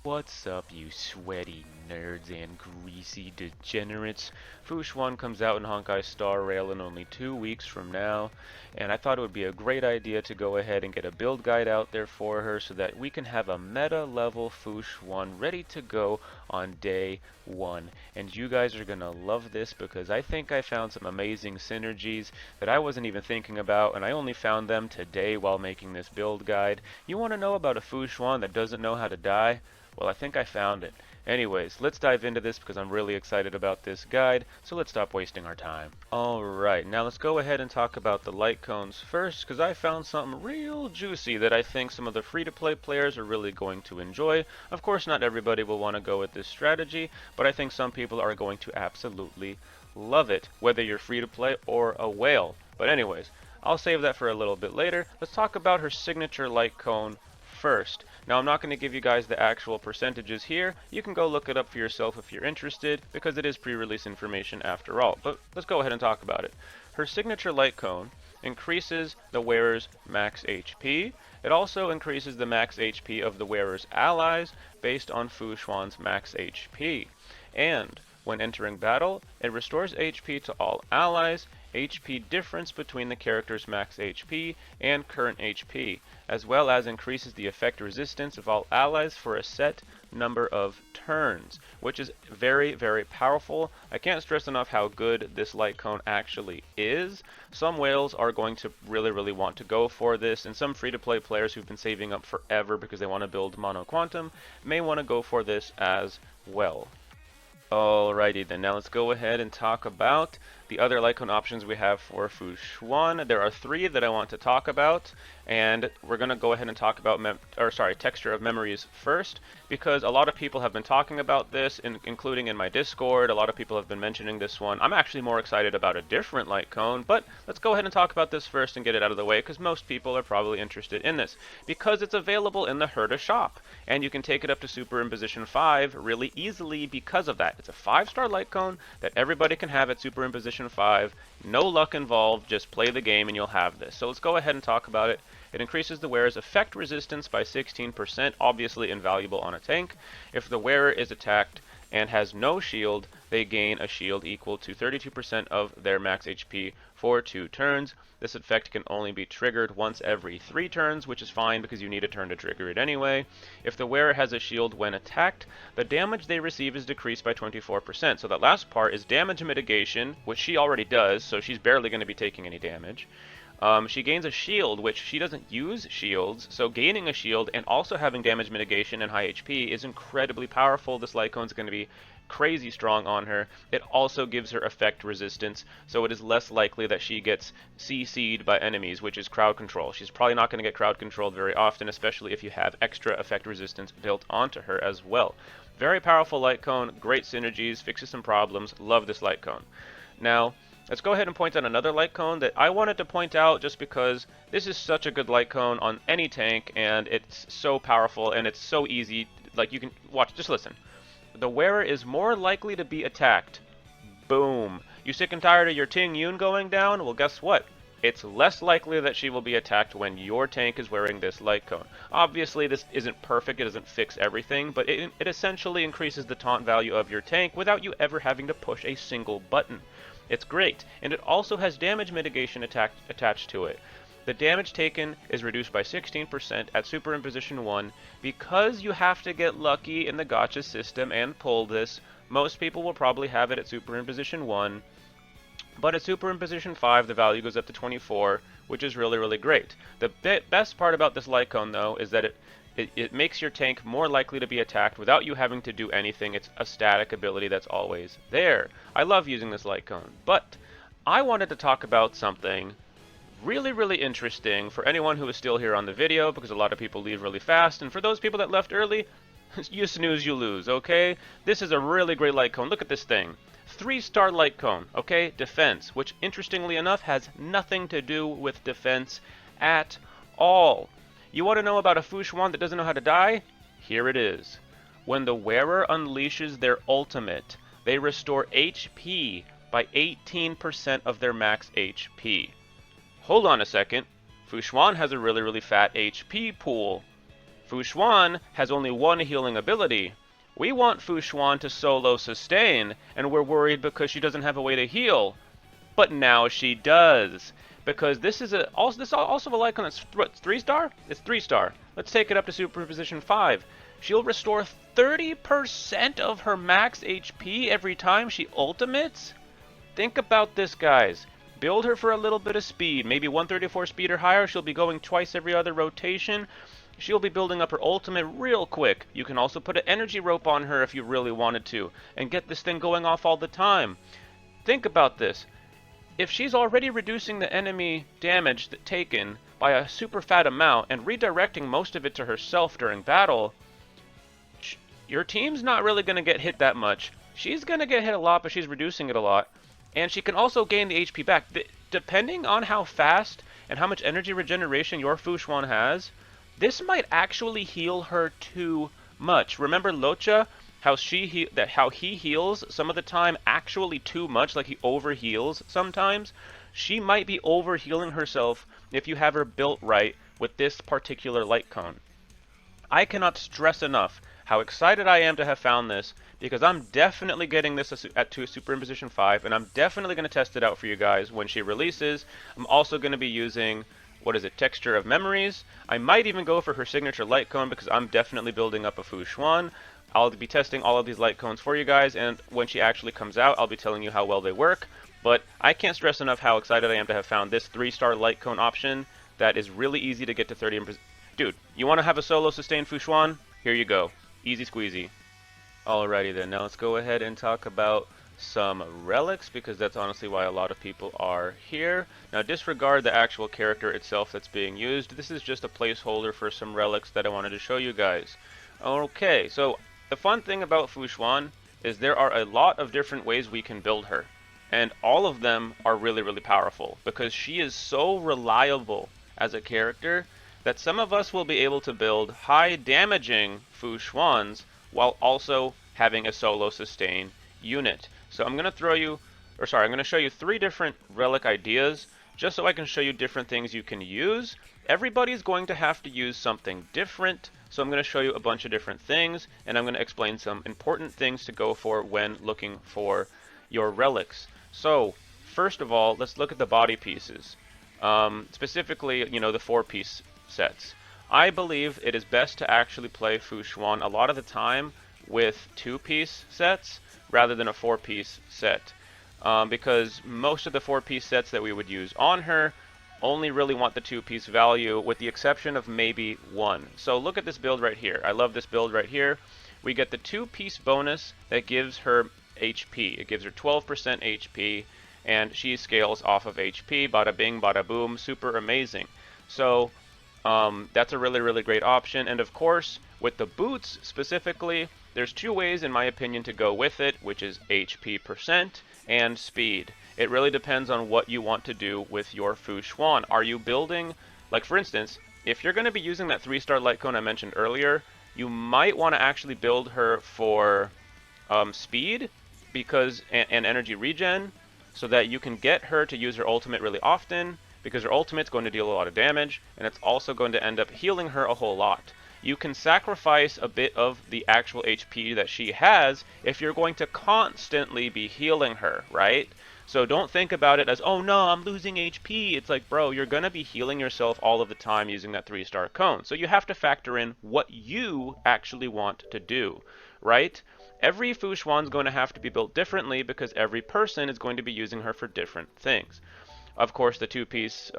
What's up, you sweaty nerds and greasy degenerates? Fu Xuan comes out in Honkai Star Rail in only 2 weeks from now, and I thought it would be a great idea to go ahead and get a build guide out there for her so that we can have a meta level Fu Xuan ready to go on day 1. And you guys are gonna love this because I think I found some amazing synergies that I wasn't even thinking about, and I only found them today while making this build guide. You want to know about a Fu Xuan that doesn't know how to die? Well, I think I found it. Anyways, let's dive into this because I'm really excited about this guide, so let's stop wasting our time. Alright, now let's go ahead and talk about the light cones first, because I found something real juicy that I think some of the free-to-play players are really going to enjoy. Of course, not everybody will want to go with this strategy, but I think some people are going to absolutely love it, whether you're free-to-play or a whale. But anyways, I'll save that for a little bit later. Let's talk about her signature light cone first. Now, I'm not going to give you guys the actual percentages here. You can go look it up for yourself if you're interested, because it is pre-release information after all. But let's go ahead and talk about it. Her signature light cone increases the wearer's max HP. It also increases the max HP of the wearer's allies based on Fu Xuan's max HP. And when entering battle, it restores HP to all allies, HP difference between the character's max HP and current HP, as well as increases the effect resistance of all allies for a set number of turns, which is very, very powerful. I can't stress enough how good this light cone actually is. Some whales are going to really want to go for this, and some free-to-play players who've been saving up forever because they want to build Mono Quantum may want to go for this as well. Alrighty then, now let's go ahead and talk about the other light cone options we have for Fu Xuan. There are 3 that I want to talk about, and we're going to go ahead and talk about Texture of Memories first, because a lot of people have been talking about this, including in my Discord. A lot of people have been mentioning this one. I'm actually more excited about a different light cone, but let's go ahead and talk about this first and get it out of the way, because most people are probably interested in this, because it's available in the Herta shop, and you can take it up to Super Imposition 5 really easily because of that. It's a 5-star light cone that everybody can have at Super Imposition 5. No luck involved, just play the game and you'll have this. So let's go ahead and talk about it. It increases the wearer's effect resistance by 16%, obviously invaluable on a tank. If the wearer is attacked and has no shield, they gain a shield equal to 32% of their max HP for 2 turns. This effect can only be triggered once every 3 turns, which is fine because you need a turn to trigger it anyway. If the wearer has a shield when attacked, the damage they receive is decreased by 24%. So that last part is damage mitigation, which she already does, so she's barely going to be taking any damage. She gains a shield, which she doesn't use shields, so gaining a shield and also having damage mitigation and high HP is incredibly powerful. This light cone is going to be crazy strong on her. It also gives her effect resistance, so it is less likely that she gets CC'd by enemies, which is crowd control. She's probably not going to get crowd controlled very often, especially if you have extra effect resistance built onto her as well. Very powerful light cone, great synergies, fixes some problems. Love this light cone. Now, let's go ahead and point out another light cone that I wanted to point out just because this is such a good light cone on any tank, and it's so powerful and it's so easy. Like, you can watch, just listen. The wearer is more likely to be attacked. Boom. You sick and tired of your Ting Yun going down? Well, guess what? It's less likely that she will be attacked when your tank is wearing this light cone. Obviously, this isn't perfect, it doesn't fix everything, but it essentially increases the taunt value of your tank without you ever having to push a single button. It's great, and it also has damage mitigation attached to it. The damage taken is reduced by 16% at Super Imposition 1. Because you have to get lucky in the gacha system and pull this, most people will probably have it at Super Imposition 1. But at Super Imposition 5, the value goes up to 24, which is really great. The best part about this light cone, though, is that it makes your tank more likely to be attacked without you having to do anything. It's a static ability that's always there. I love using this light cone, but I wanted to talk about something really interesting for anyone who is still here on the video, because a lot of people leave really fast, and for those people that left early, you snooze, you lose, okay? This is a really great light cone. Look at this thing. 3-star light cone, okay? Defense, which interestingly enough has nothing to do with defense at all. You want to know about a Fu Xuan that doesn't know how to die? Here it is. When the wearer unleashes their ultimate, they restore HP by 18% of their max HP. Hold on a second. Fu Xuan has a really fat HP pool. Fu Xuan has only one healing ability. We want Fu Xuan to solo sustain, and we're worried because she doesn't have a way to heal. But now she does. Because this is also a Lycon that's 3-star? It's 3-star. Let's take it up to Superposition 5. She'll restore 30% of her max HP every time she ultimates? Think about this, guys. Build her for a little bit of speed, maybe 134 speed or higher. She'll be going twice every other rotation. She'll be building up her ultimate real quick. You can also put an energy rope on her if you really wanted to, and get this thing going off all the time. Think about this. If she's already reducing the enemy damage taken by a super fat amount and redirecting most of it to herself during battle, your team's not really going to get hit that much. She's going to get hit a lot, but she's reducing it a lot. And she can also gain the HP back. Depending on how fast and how much energy regeneration your Fu Xuan has, this might actually heal her too much. Remember Locha? How he heals some of the time actually too much, like he overheals sometimes. She might be overhealing herself if you have her built right with this particular light cone. I cannot stress enough how excited I am to have found this, because I'm definitely getting this to Superimposition 5, and I'm definitely going to test it out for you guys when she releases. I'm also going to be using, Texture of Memories. I might even go for her signature light cone, because I'm definitely building up a Fu Xuan. I'll be testing all of these light cones for you guys, and when she actually comes out, I'll be telling you how well they work. But I can't stress enough how excited I am to have found this 3-star light cone option that is really easy to get to 30. Dude, you want to have a solo sustained Fu Xuan? Here you go. Easy squeezy. Alrighty then, now let's go ahead and talk about some relics, because that's honestly why a lot of people are here. Now disregard the actual character itself that's being used. This is just a placeholder for some relics that I wanted to show you guys. Okay, so the fun thing about Fu Xuan is there are a lot of different ways we can build her. And all of them are really, really powerful, because she is so reliable as a character that some of us will be able to build high damaging Fu Xuans while also having a solo sustain unit. So I'm going to show you 3 different relic ideas, just so I can show you different things you can use. Everybody's going to have to use something different, so I'm going to show you a bunch of different things, and I'm going to explain some important things to go for when looking for your relics. So, first of all, let's look at the body pieces. Specifically, the 4-piece sets. I believe it is best to actually play Fu Xuan a lot of the time with 2-piece sets rather than a 4-piece set. Because most of the 4-piece sets that we would use on her only really want the 2-piece value, with the exception of maybe 1. So look at this build right here. I love this build right here. We get the 2-piece bonus that gives her HP. It gives her 12% HP, and she scales off of HP. Bada bing, bada boom, super amazing. So that's a really, really great option. And of course, with the boots specifically, there's 2 ways in my opinion to go with it, which is HP percent and speed. It really depends on what you want to do with your Fu Xuan. Are you building, like for instance, if you're going to be using that 3-star light cone I mentioned earlier, you might want to actually build her for speed and energy regen, so that you can get her to use her ultimate really often, because her ultimate's going to deal a lot of damage, and it's also going to end up healing her a whole lot. You can sacrifice a bit of the actual HP that she has if you're going to constantly be healing her, right? So don't think about it as, oh no, I'm losing HP. It's like, bro, you're going to be healing yourself all of the time using that 3-star cone. So you have to factor in what you actually want to do, right? Every Fu Xuan's going to have to be built differently, because every person is going to be using her for different things. Of course, the 2-piece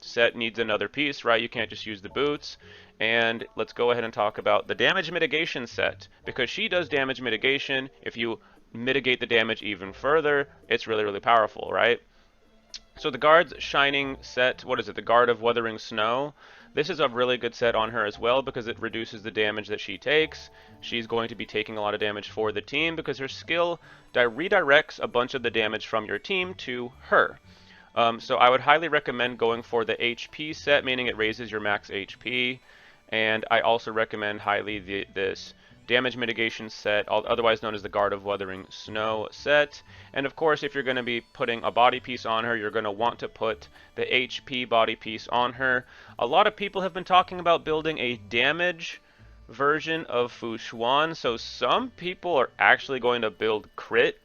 set needs another piece, right? You can't just use the boots. And let's go ahead and talk about the damage mitigation set, because she does damage mitigation. If you mitigate the damage even further, it's really, really powerful, right? So the Guard's Shining set, the Guard of Wuthering Snow. This is a really good set on her as well, because it reduces the damage that she takes. She's going to be taking a lot of damage for the team, because her skill redirects a bunch of the damage from your team to her. So I would highly recommend going for the HP set, meaning it raises your max HP. And I also recommend highly this damage mitigation set, otherwise known as the Guard of Wuthering Snow set. And of course, if you're going to be putting a body piece on her, you're going to want to put the HP body piece on her. A lot of people have been talking about building a damage version of Fu Xuan. So some people are actually going to build crit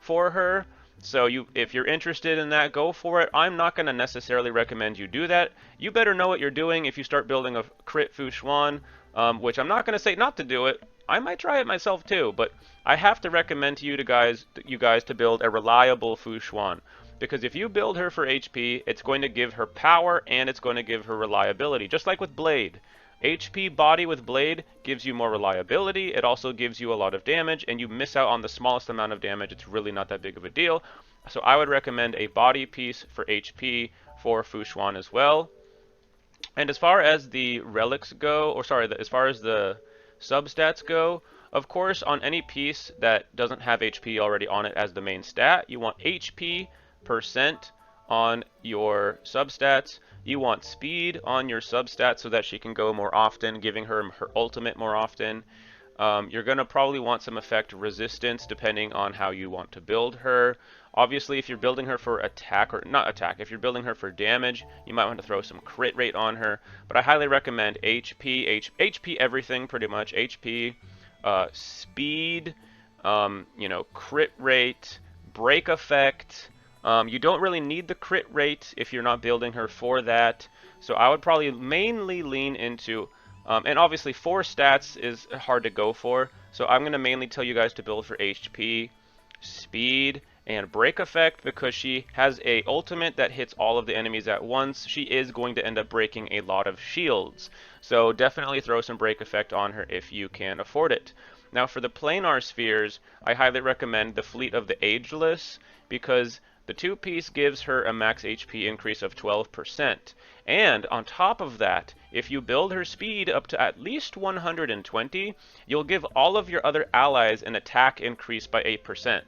for her. So if you're interested in that, go for it. I'm not going to necessarily recommend you do that. You better know what you're doing if you start building a crit Fu Xuan, which I'm not going to say not to do it. I might try it myself too, but I have to recommend to you guys to build a reliable Fu Xuan. Because if you build her for HP, it's going to give her power and it's going to give her reliability, just like with Blade. HP body with Blade gives you more reliability, it also gives you a lot of damage, and you miss out on the smallest amount of damage. It's really not that big of a deal. So I would recommend a body piece for HP for Fu Xuan as well. And as far as the relics go, or sorry, as far as the substats go, of course, on any piece that doesn't have HP already on it as the main stat, you want HP percent on your substats. You want speed on your substats so that she can go more often, giving her her ultimate more often. You're going to probably want some effect resistance depending on how you want to build her. Obviously, if you're building her for attack, or not attack, if you're building her for damage, you might want to throw some crit rate on her. But I highly recommend HP everything pretty much. HP, speed, crit rate, break effect. You don't really need the crit rate if you're not building her for that. So I would probably mainly lean into, and obviously 4 stats is hard to go for. So I'm going to mainly tell you guys to build for HP, speed, and break effect because she has a ultimate that hits all of the enemies at once. She is going to end up breaking a lot of shields. So definitely throw some break effect on her if you can afford it. Now for the planar spheres, I highly recommend the Fleet of the Ageless because the 2-piece gives her a max HP increase of 12%. And on top of that, if you build her speed up to at least 120, you'll give all of your other allies an attack increase by 8%.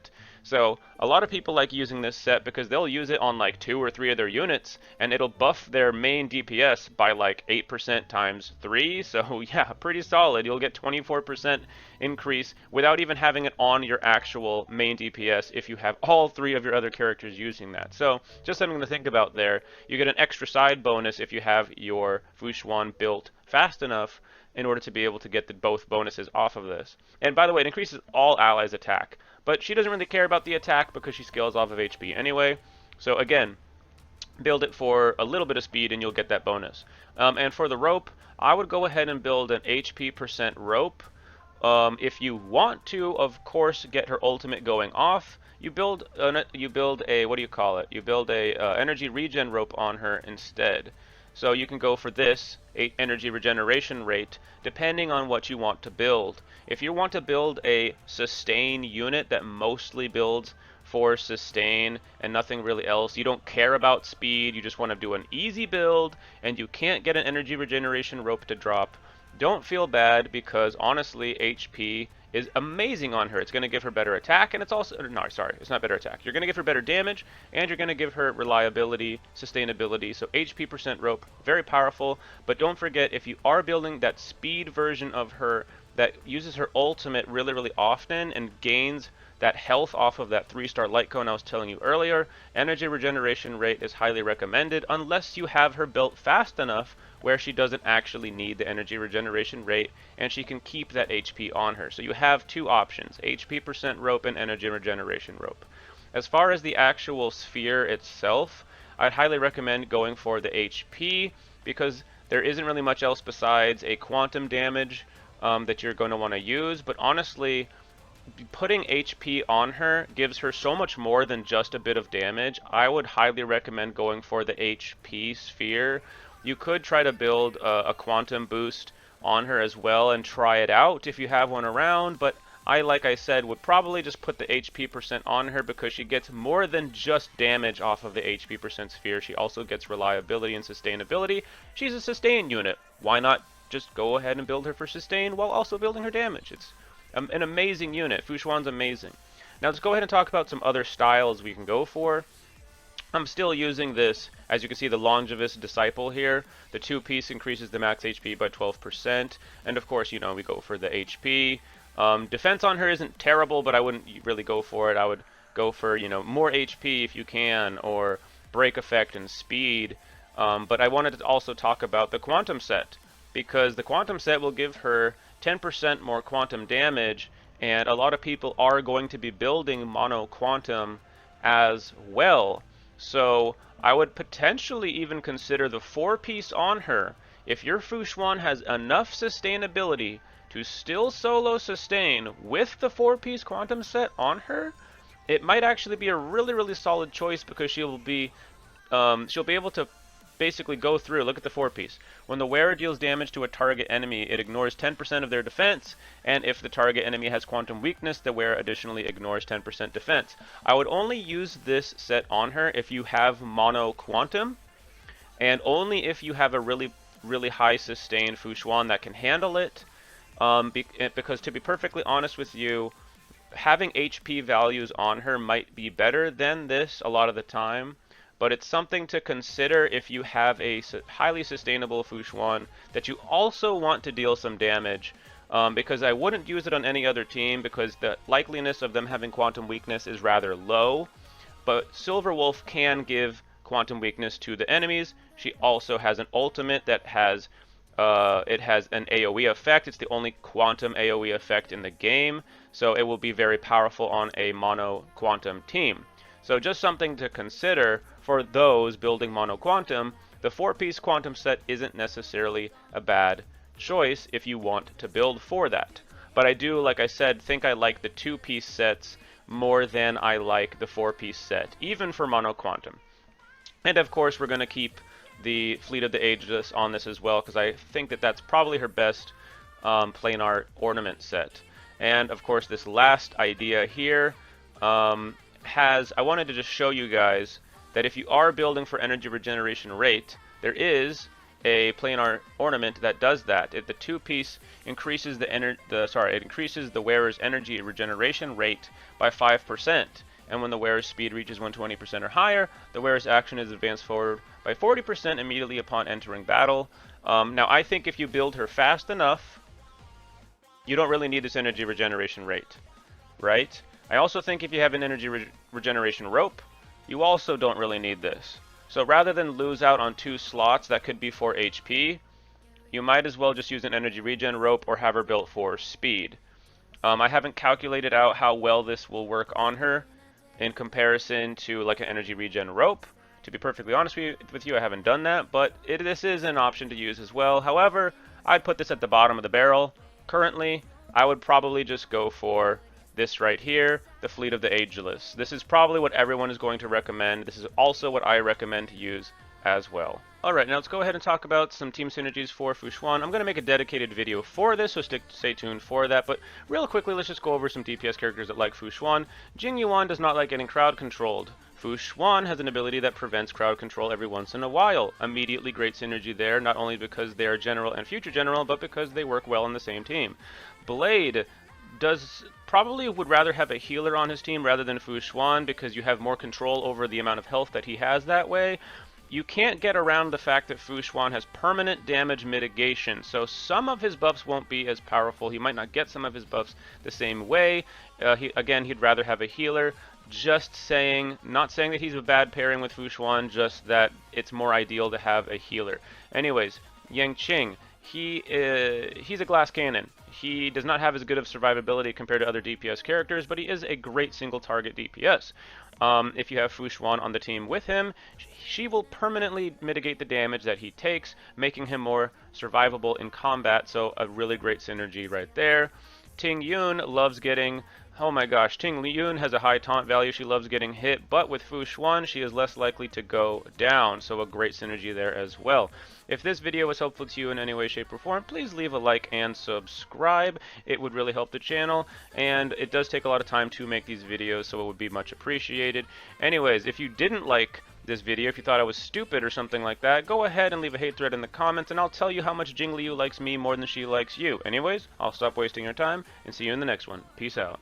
So a lot of people like using this set because they'll use it on like 2 or 3 of their units, and it'll buff their main DPS by like 8% times 3. So yeah, pretty solid. You'll get 24% increase without even having it on your actual main DPS if you have all 3 of your other characters using that. So just something to think about there. You get an extra side bonus if you have your Fu Xuan built fast enough in order to be able to get both bonuses off of this. And by the way, it increases all allies' attack. But she doesn't really care about the attack because she scales off of HP anyway. So again, build it for a little bit of speed and you'll get that bonus. And for the rope, I would go ahead and build an HP percent rope. If you want to, of course, get her ultimate going off, you build a what do you call it? You build a energy regen rope on her instead. So you can go for this energy regeneration rate depending on what you want to build. If you want to build a sustain unit that mostly builds for sustain and nothing really else, you don't care about speed, you just want to do an easy build and you can't get an energy regeneration rope to drop, don't feel bad because honestly HP is amazing on her. It's going to give her better attack, and it's also, no, sorry, it's not better attack. You're going to give her better damage, and you're going to give her reliability, sustainability. So HP percent rope, very powerful. But don't forget, if you are building that speed version of her that uses her ultimate really, really often and gains that health off of that 3-star light cone I was telling you earlier, energy regeneration rate is highly recommended unless you have her built fast enough where she doesn't actually need the energy regeneration rate and she can keep that HP on her. So you have 2 options, HP percent rope and energy regeneration rope. As far as the actual sphere itself, I'd highly recommend going for the HP because there isn't really much else besides a quantum damage that you're going to want to use, but honestly, putting HP on her gives her so much more than just a bit of damage. I would highly recommend going for the HP sphere. You could try to build a quantum boost on her as well and try it out if you have one around, but like I said, would probably just put the HP percent on her because she gets more than just damage off of the HP percent sphere. She also gets reliability and sustainability. She's a sustain unit. Why not just go ahead and build her for sustain while also building her damage? It's an amazing unit. Fu Xuan's amazing. Now let's go ahead and talk about some other styles we can go for. I'm still using this, as you can see, the Longevous Disciple here. The 2-piece increases the max HP by 12%. And of course, we go for the HP. Defense on her isn't terrible, but I wouldn't really go for it. I would go for, more HP if you can, or break effect and speed. But I wanted to also talk about the Quantum set. because the quantum set will give her 10% more quantum damage, and a lot of people are going to be building mono quantum as well. So I would potentially even consider the 4-piece on her. If your Fu Xuan has enough sustainability to still solo sustain with the 4-piece quantum set on her, it might actually be a really, really solid choice, because she'll be able to basically go through. Look at the 4-piece. When the wearer deals damage to a target enemy, it ignores 10% of their defense, and if the target enemy has quantum weakness, the wearer additionally ignores 10% defense. I would only use this set on her if you have mono quantum, and only if you have a really, really high sustained Fu Xuan that can handle it, because to be perfectly honest with you, having HP values on her might be better than this a lot of the time, but it's something to consider if you have a highly sustainable Fu Xuan that you also want to deal some damage, because I wouldn't use it on any other team, because the likeliness of them having quantum weakness is rather low, but Silver Wolf can give quantum weakness to the enemies. She also has an ultimate that has it has an AoE effect. It's the only quantum AoE effect in the game, so it will be very powerful on a mono quantum team. So just something to consider for those building mono quantum. The 4-piece quantum set isn't necessarily a bad choice if you want to build for that. But I do, like I said, think I like the 2-piece sets more than I like the 4-piece set, even for mono quantum. And of course, we're going to keep the Fleet of the Ageless on this as well, because I think that that's probably her best planar ornament set. And of course, this last idea here I wanted to just show you guys that if you are building for energy regeneration rate, there is a planar ornament that does that. The 2-piece increases it increases the wearer's energy regeneration rate by 5%. And when the wearer's speed reaches 120% or higher, the wearer's action is advanced forward by 40% immediately upon entering battle. Now, I think if you build her fast enough, you don't really need this energy regeneration rate, right? I also think if you have an energy regeneration rope, you also don't really need this. So rather than lose out on 2 slots that could be for HP, you might as well just use an energy regen rope or have her built for speed. I haven't calculated out how well this will work on her in comparison to like an energy regen rope. To be perfectly honest with you, I haven't done that, but this is an option to use as well. However, I'd put this at the bottom of the barrel. Currently, I would probably just go for this right here, the Fleet of the Ageless. This is probably what everyone is going to recommend. This is also what I recommend to use as well. Alright, now let's go ahead and talk about some team synergies for Fu Xuan. I'm going to make a dedicated video for this, so stay tuned for that. But real quickly, let's just go over some DPS characters that like Fu Xuan. Jing Yuan does not like getting crowd controlled. Fu Xuan has an ability that prevents crowd control every once in a while. Immediately great synergy there, not only because they are general and future general, but because they work well on the same team. Blade probably would rather have a healer on his team rather than Fu Xuan, because you have more control over the amount of health that he has that way. You can't get around the fact that Fu Xuan has permanent damage mitigation, so some of his buffs won't be as powerful. He might not get some of his buffs the same way. He'd rather have a healer. Just saying, not saying that he's a bad pairing with Fu Xuan, just that it's more ideal to have a healer. Anyways, Yang Qing, he's a glass cannon. He does not have as good of survivability compared to other DPS characters, but he is a great single target DPS. If you have Fu Xuan on the team with him, she will permanently mitigate the damage that he takes, making him more survivable in combat, so a really great synergy right there. Ting Yun loves getting... Oh my gosh, Ting Yun has a high taunt value. She loves getting hit, but with Fu Xuan, she is less likely to go down, so a great synergy there as well. If this video was helpful to you in any way, shape, or form, please leave a like and subscribe. It would really help the channel, and it does take a lot of time to make these videos, so it would be much appreciated. Anyways, if you didn't like this video, if you thought I was stupid or something like that, go ahead and leave a hate thread in the comments, and I'll tell you how much Jing Liu likes me more than she likes you. Anyways, I'll stop wasting your time, and see you in the next one. Peace out.